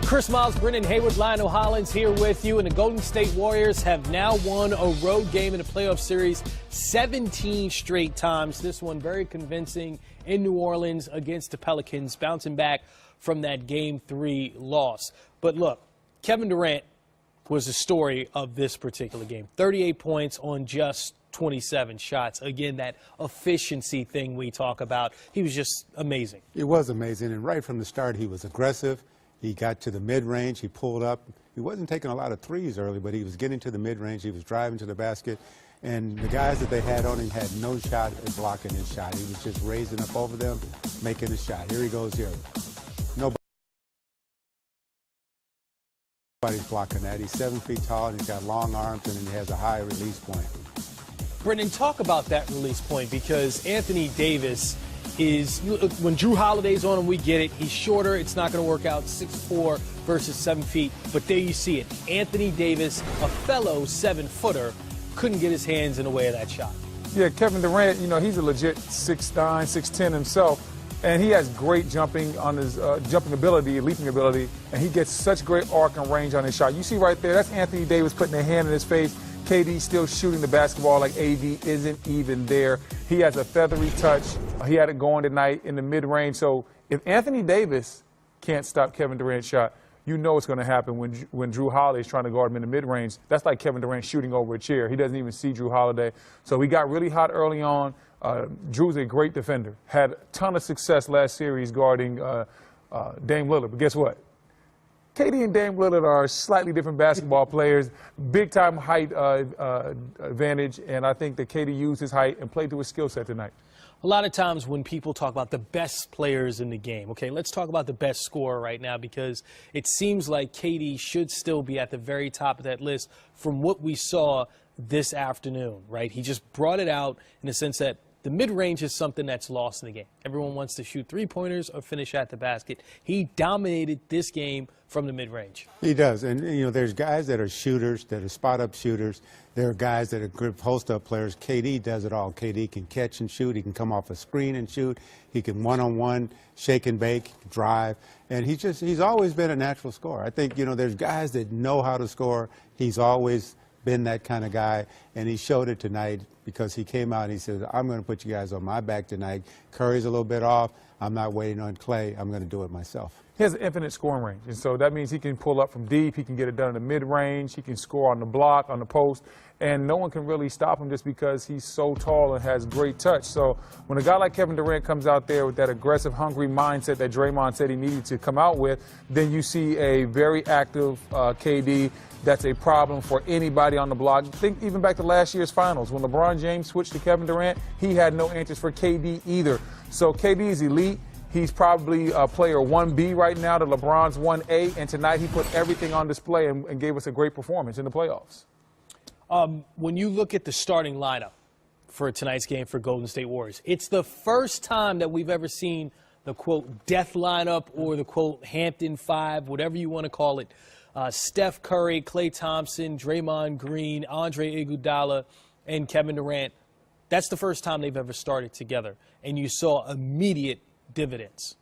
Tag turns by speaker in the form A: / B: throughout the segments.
A: Chris Miles, Brennan Haywood, Lionel Hollins here with you, and the Golden State Warriors have now won a road game in the playoff series 17 straight times. This one very convincing in New Orleans against the Pelicans, bouncing back from that Game 3 loss. But look, Kevin Durant was the story of this particular game. 38 points on just 27 shots. Again, that efficiency thing we talk about. He was just amazing.
B: It was amazing, and right from the start he was aggressive. He got to the mid-range, he pulled up. He wasn't taking a lot of threes early, but he was getting to the mid-range, he was driving to the basket, and the guys that they had on him had no shot at blocking his shot. He was just raising up over them, making a shot. Here he goes here. Nobody's blocking that. He's 7 feet tall, and he's got long arms, and he has a high release point.
A: Brendan, talk about that release point, because Anthony Davis is, when Drew Holiday's on him, we get it. He's shorter. It's not going to work out. 6'4" versus 7 feet. But there you see it. Anthony Davis, a fellow 7-footer, couldn't get his hands in the way of that shot.
C: Yeah, Kevin Durant, he's a legit 6'9", 6'10" himself. And he has great jumping on his jumping ability, leaping ability, and he gets such great arc and range on his shot. You see right there, that's Anthony Davis putting a hand in his face. KD still shooting the basketball like AD isn't even there. He has a feathery touch. He had it going tonight in the mid-range. So if Anthony Davis can't stop Kevin Durant's shot, you know what's going to happen when Drew Holiday is trying to guard him in the mid-range. That's like Kevin Durant shooting over a chair. He doesn't even see Drew Holiday. So he got really hot early on. Drew's a great defender. Had a ton of success last series guarding Dame Lillard. But guess what? KD and Dame Lillard are slightly different basketball players, big-time height advantage, and I think that KD used his height and played to his skill set tonight.
A: A lot of times when people talk about the best players in the game, okay, let's talk about the best scorer right now, because it seems like KD should still be at the very top of that list from what we saw this afternoon, right? He just brought it out in the sense that the mid-range is something that's lost in the game. Everyone wants to shoot three-pointers or finish at the basket. He dominated this game from the mid-range.
B: He does. And, there's guys that are shooters, that are spot-up shooters. There are guys that are good post-up players. KD does it all. KD can catch and shoot. He can come off a screen and shoot. He can one-on-one, shake and bake, drive. And he's always been a natural scorer. I think, there's guys that know how to score. He's always been that kind of guy, and he showed it tonight because he came out and he said, I'm going to put you guys on my back tonight. Curry's a little bit off. I'm not waiting on Clay. I'm going to do it myself.
C: He has an infinite scoring range, and so that means he can pull up from deep. He can get it done in the mid-range. He can score on the block, on the post, and no one can really stop him just because he's so tall and has great touch. So when a guy like Kevin Durant comes out there with that aggressive, hungry mindset that Draymond said he needed to come out with, then you see a very active KD. That's a problem for anybody on the block. Think even back to last year's finals. When LeBron James switched to Kevin Durant, he had no answers for KD either. So KD is elite. He's probably player 1B right now to LeBron's 1A, and tonight he put everything on display and gave us a great performance in the playoffs.
A: When you look at the starting lineup for tonight's game for Golden State Warriors, it's the first time that we've ever seen the, quote, death lineup or the, quote, Hampton Five, whatever you want to call it. Steph Curry, Klay Thompson, Draymond Green, Andre Iguodala, and Kevin Durant. That's the first time they've ever started together, and you saw immediate dividends.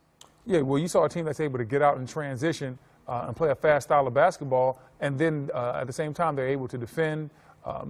C: Yeah, well, you saw a team that's able to get out and transition and play a fast style of basketball, and then at the same time they're able to defend.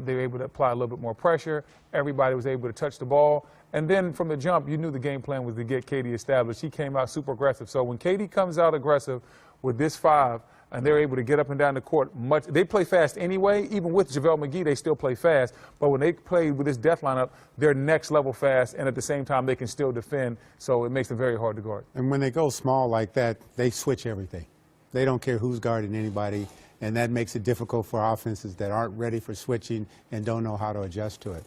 C: They were able to apply a little bit more pressure. Everybody was able to touch the ball. And then from the jump, you knew the game plan was to get KD established. He came out super aggressive. So when KD comes out aggressive with this five, and they're able to get up and down the court they play fast anyway. Even with JaVale McGee, they still play fast. But when they play with this death lineup, they're next level fast, and at the same time, they can still defend. So it makes them very hard to guard.
B: And when they go small like that, they switch everything. They don't care who's guarding anybody, and that makes it difficult for offenses that aren't ready for switching and don't know how to adjust to it.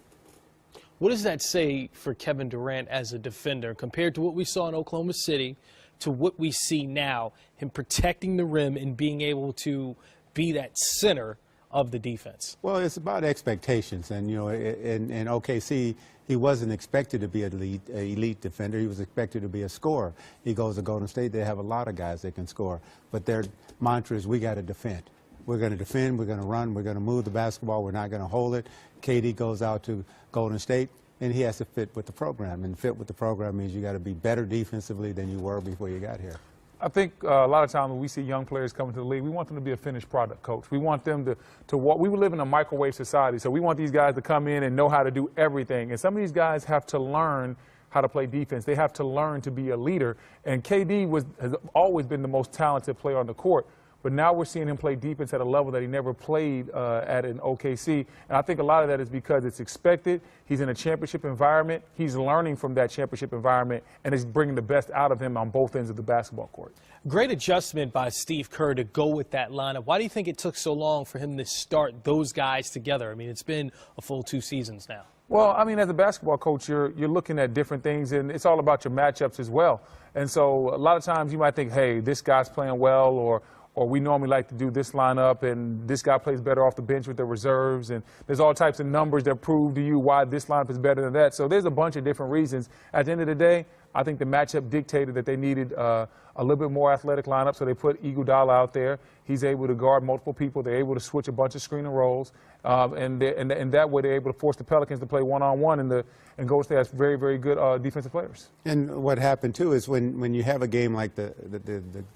A: What does that say for Kevin Durant as a defender compared to what we saw in Oklahoma City, to what we see now, him protecting the rim and being able to be that center of the defense?
B: Well, it's about expectations. And, in OKC, he wasn't expected to be an elite defender. He was expected to be a scorer. He goes to Golden State. They have a lot of guys that can score. But their mantra is, we got to defend. We're going to defend. We're going to run. We're going to move the basketball. We're not going to hold it. KD goes out to Golden State, and he has to fit with the program. And fit with the program means you got to be better defensively than you were before you got here.
C: I think a lot of times when we see young players coming to the league, we want them to be a finished product, Coach. We want them to walk. We live in a microwave society, so we want these guys to come in and know how to do everything. And some of these guys have to learn how to play defense. They have to learn to be a leader. And KD has always been the most talented player on the court. But now we're seeing him play defense at a level that he never played at in OKC. And I think a lot of that is because it's expected. He's in a championship environment. He's learning from that championship environment, and it's bringing the best out of him on both ends of the basketball court.
A: Great adjustment by Steve Kerr to go with that lineup. Why do you think it took so long for him to start those guys together? I mean, it's been a full 2 seasons now.
C: Well, I mean, as a basketball coach, you're looking at different things, and it's all about your matchups as well. And so a lot of times you might think, hey, this guy's playing well, or we normally like to do this lineup, and this guy plays better off the bench with the reserves, and there's all types of numbers that prove to you why this lineup is better than that. So there's a bunch of different reasons. At the end of the day, I think the matchup dictated that they needed a little bit more athletic lineup, so they put Iguodala out there. He's able to guard multiple people. They're able to switch a bunch of screen and rolls, and that way they're able to force the Pelicans to play one-on-one, and Golden State has very, very good defensive players. And
B: what happened, too, is when you have a game like the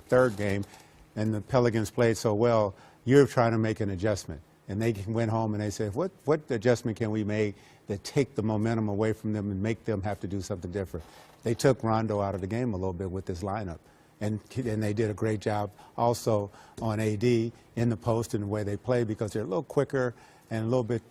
B: third game, and the Pelicans played so well, you're trying to make an adjustment. And they went home and they said, what adjustment can we make that take the momentum away from them and make them have to do something different? They took Rondo out of the game a little bit with this lineup. And they did a great job also on AD in the post and the way they play, because they're a little quicker and a little bit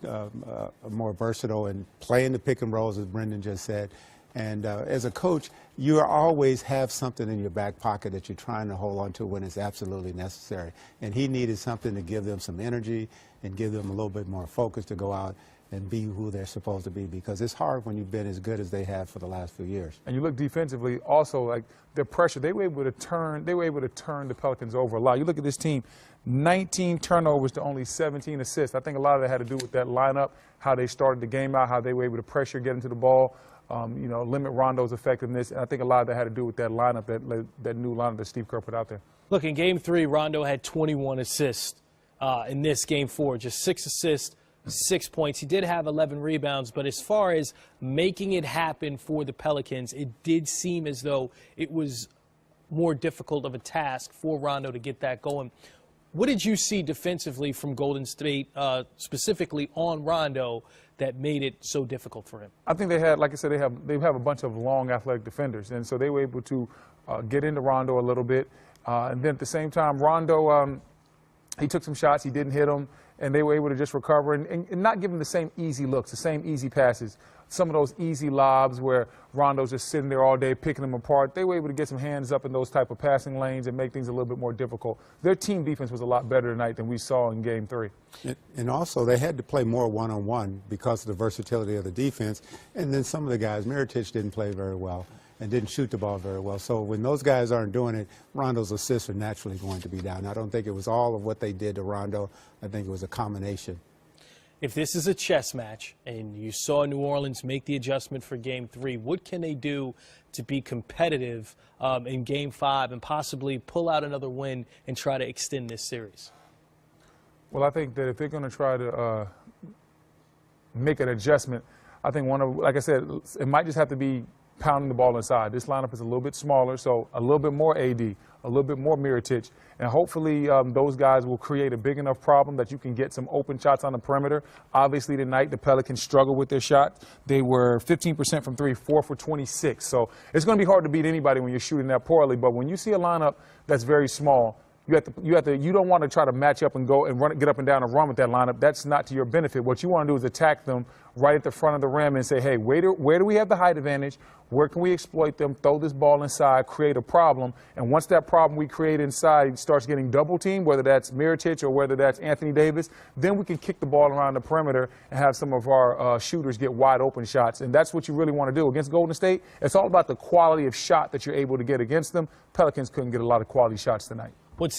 B: more versatile and playing the pick and rolls, as Brendan just said. And as a coach, you always have something in your back pocket that you're trying to hold on to when it's absolutely necessary. And he needed something to give them some energy and give them a little bit more focus to go out and be who they're supposed to be, because it's hard when you've been as good as they have for the last few years. And you look defensively also, like their pressure, they were able to turn the Pelicans over a lot. You look at this team, 19 turnovers to only 17 assists. I think a lot of that had to do with that lineup, how they started the game out, how they were able to pressure, get into the ball, limit Rondo's effectiveness. And I think a lot of that had to do with that lineup, that new lineup that Steve Kerr put out there.
A: Look, in Game 3, Rondo had 21 assists. In this Game 4, just 6 assists, 6 points. He did have 11 rebounds, but as far as making it happen for the Pelicans, it did seem as though it was more difficult of a task for Rondo to get that going. What did you see defensively from Golden State, specifically on Rondo, that made it so difficult for him?
C: I think they had, like I said, they have a bunch of long athletic defenders, and so they were able to get into Rondo a little bit. And then at the same time, Rondo, he took some shots, he didn't hit them, and they were able to just recover and not give him the same easy looks, the same easy passes. Some of those easy lobs where Rondo's just sitting there all day picking them apart, they were able to get some hands up in those type of passing lanes and make things a little bit more difficult. Their team defense was a lot better tonight than we saw in Game 3.
B: And also, they had to play more one-on-one because of the versatility of the defense. And then some of the guys, Mirotic didn't play very well and didn't shoot the ball very well. So when those guys aren't doing it, Rondo's assists are naturally going to be down. I don't think it was all of what they did to Rondo. I think it was a combination.
A: If this is a chess match and you saw New Orleans make the adjustment for Game 3, what can they do to be competitive in Game 5 and possibly pull out another win and try to extend this series?
C: Well, I think that if they're going to try to make an adjustment, I think like I said, it might just have to be pounding the ball inside. This lineup is a little bit smaller, so a little bit more AD, a little bit more Mirotic, and hopefully those guys will create a big enough problem that you can get some open shots on the perimeter. Obviously tonight the Pelicans struggled with their shots. They were 15% from 3, 4 for 26, so it's going to be hard to beat anybody when you're shooting that poorly. But when you see a lineup that's very small, you don't want to try to match up and go and get up and down and run with that lineup. That's not to your benefit. What you want to do is attack them right at the front of the rim and say, hey, where do we have the height advantage? Where can we exploit them? Throw this ball inside, create a problem. And once that problem we create inside starts getting double teamed, whether that's Mirotic or whether that's Anthony Davis, then we can kick the ball around the perimeter and have some of our shooters get wide open shots. And that's what you really want to do. Against Golden State, it's all about the quality of shot that you're able to get against them. Pelicans couldn't get a lot of quality shots tonight.
A: What's